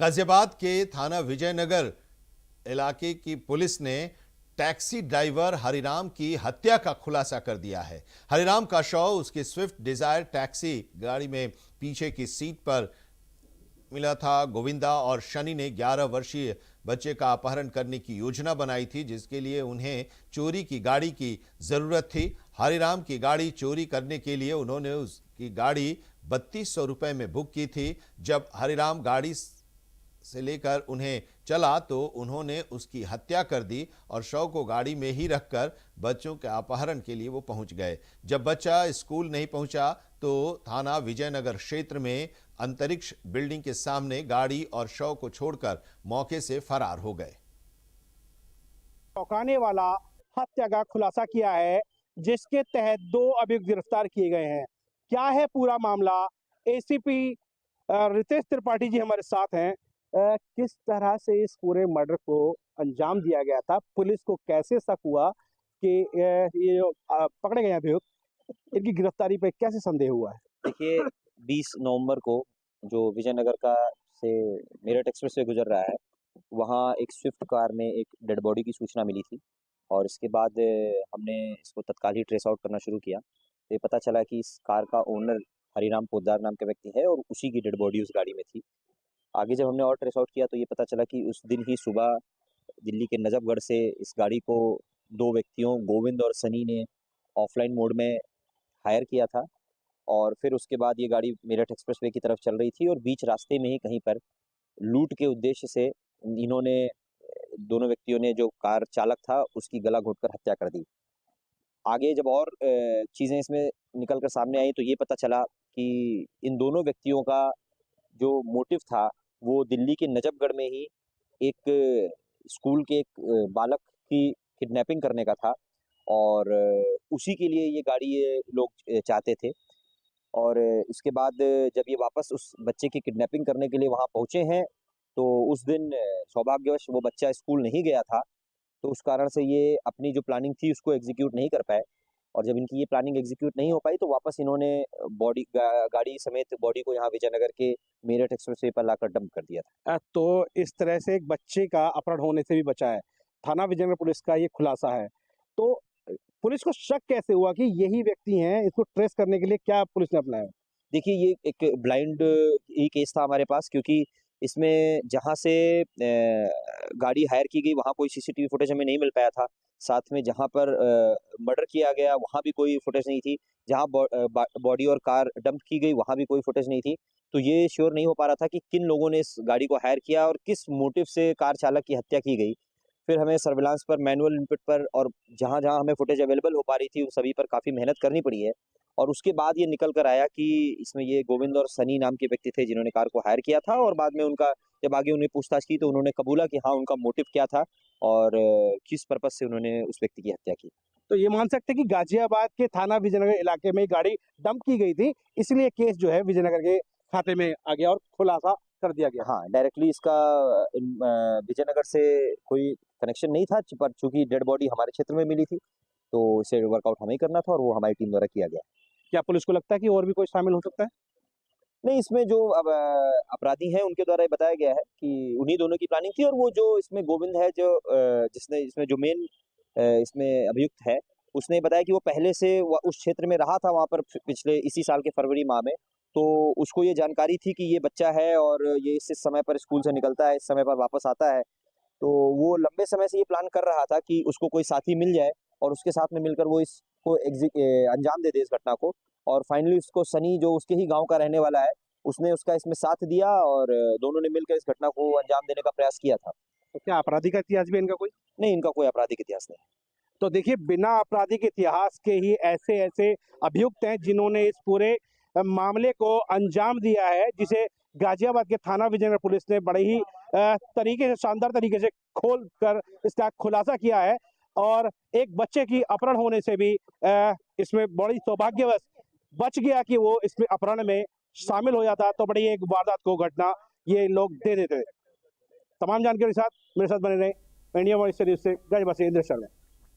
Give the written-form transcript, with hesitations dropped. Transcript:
गाजियाबाद के थाना विजयनगर इलाके की पुलिस ने टैक्सी ड्राइवर हरिराम की हत्या का खुलासा कर दिया है। हरिराम का शव उसकी स्विफ्ट डिजायर टैक्सी गाड़ी में पीछे की सीट पर मिला था। गोविंदा और शनि ने 11 वर्षीय बच्चे का अपहरण करने की योजना बनाई थी, जिसके लिए उन्हें चोरी की गाड़ी की जरूरत थी। हरिराम की गाड़ी चोरी करने के लिए उन्होंने उसकी गाड़ी 3200 रुपए में बुक की थी। जब हरिराम गाड़ी से लेकर उन्हें चला तो उन्होंने उसकी हत्या कर दी और शव को गाड़ी में ही रखकर बच्चों के अपहरण के लिए वो पहुंच गए। जब बच्चा स्कूल नहीं पहुंचा तो थाना विजयनगर क्षेत्र में अंतरिक्ष बिल्डिंग के सामने गाड़ी और शव को छोड़कर मौके से फरार हो गए। चौंकाने वाला हत्या का खुलासा किया है, जिसके तहत 2 अभियुक्त गिरफ्तार किए गए हैं। क्या है पूरा मामला? एसीपी रितेश त्रिपाठी जी हमारे साथ हैं। किस तरह से इस पूरे मर्डर को अंजाम दिया गया था? पुलिस को कैसे शक हुआ कि ये जो पकड़े गए अभियुक्त, इनकी गिरफ्तारी पे कैसे संदेह हुआ है? देखिए 20 नवंबर को जो विजयनगर का से मेरठ एक्सप्रेस वे गुजर रहा है, वहाँ एक स्विफ्ट कार में एक डेड बॉडी की सूचना मिली थी और इसके बाद हमने इसको तत्काल ही ट्रेस आउट करना शुरू किया। तो ये पता चला कि इस कार का ओनर हरिराम पोद्दार नाम के व्यक्ति है और उसी की डेड बॉडी उस गाड़ी में थी। आगे जब हमने और ट्रेस आउट किया तो ये पता चला कि उस दिन ही सुबह दिल्ली के नजफगढ़ से इस गाड़ी को 2 व्यक्तियों गोविंद और सनी ने ऑफलाइन मोड में हायर किया था और फिर उसके बाद ये गाड़ी मेरठ एक्सप्रेसवे की तरफ चल रही थी और बीच रास्ते में ही कहीं पर लूट के उद्देश्य से इन्होंने दोनों व्यक्तियों ने जो कार चालक था उसकी गला घोंटकर हत्या कर दी। आगे जब और चीज़ें इसमें निकल कर सामने आई तो ये पता चला कि इन दोनों व्यक्तियों का जो मोटिव था वो दिल्ली के नजफगढ़ में ही एक स्कूल के एक बालक की किडनैपिंग करने का था और उसी के लिए ये गाड़ी ये लोग चाहते थे। और इसके बाद जब ये वापस उस बच्चे की किडनैपिंग करने के लिए वहाँ पहुँचे हैं, तो उस दिन सौभाग्यवश वो बच्चा स्कूल नहीं गया था, तो उस कारण से ये अपनी जो प्लानिंग थी उसको एग्जीक्यूट नहीं कर पाए और जब इनकी ये प्लानिंग एग्जीक्यूट नहीं हो पाई तो वापस इन्होंने गाड़ी समेत बॉडी को यहाँ विजयनगर के मेरठ एक्सप्रेसवे पर लाकर डंप कर दिया था। तो इस तरह से एक बच्चे का अपहरण होने से भी बचा है। थाना विजयनगर पुलिस का ये खुलासा है। तो पुलिस को शक कैसे हुआ कि यही व्यक्ति हैं? इसको ट्रेस करने के लिए क्या पुलिस ने अपनाया? देखिए ये एक ब्लाइंड ही केस था हमारे पास क्योंकि इसमें जहाँ से गाड़ी हायर की गई वहाँ कोई सीसीटीवी फुटेज हमें नहीं मिल पाया था। साथ में जहाँ पर मर्डर किया गया वहाँ भी कोई फुटेज नहीं थी। जहाँ बॉडी और कार डंप की गई वहाँ भी कोई फुटेज नहीं थी। तो ये श्योर नहीं हो पा रहा था कि किन लोगों ने इस गाड़ी को हायर किया और किस मोटिव से कार चालक की हत्या की गई। फिर हमें सर्विलांस पर, मैनुअल इनपुट पर और जहाँ-जहाँ हमें फुटेज अवेलेबल हो पा रही थी, उन सभी पर काफ़ी मेहनत करनी पड़ी है। और उसके बाद ये निकल कर आया कि इसमें ये गोविंद और सनी नाम के व्यक्ति थे जिन्होंने कार को हायर किया था और बाद में उनका जब आगे उन्हें पूछताछ की तो उन्होंने कबूला कि हाँ, उनका मोटिव क्या था और किस पर्पज़ से उन्होंने उस व्यक्ति की हत्या की। तो ये मान सकते हैं कि गाजियाबाद के थाना विजयनगर इलाके में गाड़ी डंप की गई थी, इसलिए केस जो है विजयनगर के खाते में आ गया और खुलासा कर दिया गया। हाँ, डायरेक्टली इसका विजयनगर से कोई कनेक्शन नहीं था पर चूँकि डेड बॉडी हमारे क्षेत्र में मिली थी, तो इसे वर्कआउट हमें ही करना था और वो हमारी टीम द्वारा किया गया। क्या पुलिस को लगता है कि और भी कोई शामिल हो सकता है? नहीं, इसमें जो अब अपराधी हैं उनके द्वारा ये बताया गया है कि उन्हीं दोनों की प्लानिंग थी और वो जो इसमें गोविंद है जो जिसने इसमें जो मेन इसमें अभियुक्त है, उसने बताया कि वो पहले से उस क्षेत्र में रहा था वहाँ पर पिछले इसी साल के फरवरी माह में। तो उसको ये जानकारी थी कि ये बच्चा है और ये इस समय पर स्कूल से निकलता है, इस समय पर वापस आता है। तो वो लंबे समय से ये प्लान कर रहा था कि उसको कोई साथी मिल जाए और उसके साथ में मिलकर वो इसको अंजाम दे दे इस घटना को और फाइनली उसको सनी जो उसके ही गाँव का रहने वाला है, उसने उसका इसमें साथ दिया और दोनों ने मिलकर इस घटना को अंजाम देने का प्रयास किया था। तो क्या आपराधिक इतिहास भी है इनका कोई? नहीं, इनका कोई आपराधिक इतिहास नहीं। तो देखिए, बिना आपराधिक इतिहास के ही ऐसे-ऐसे अभियुक्त हैं जिन्होंने इस पूरे मामले को अंजाम दिया है, जिसे गाजियाबाद के थाना विजयनगर पुलिस ने बड़े ही तरीके से, शानदार तरीके से खोल कर इसका खुलासा किया है और एक बच्चे की अपहरण होने से भी इसमें बड़ी सौभाग्यवश बच गया कि वो इसमें अपहरण में शामिल हो जाता तो बड़ी एक वारदात को घटना ये लोग दे देते। तमाम जानकारी के साथ मेरे साथ बने रहें। इंडिया वॉइस न्यूज़ से गाजियाबाद से इंद्रेश शर्मा।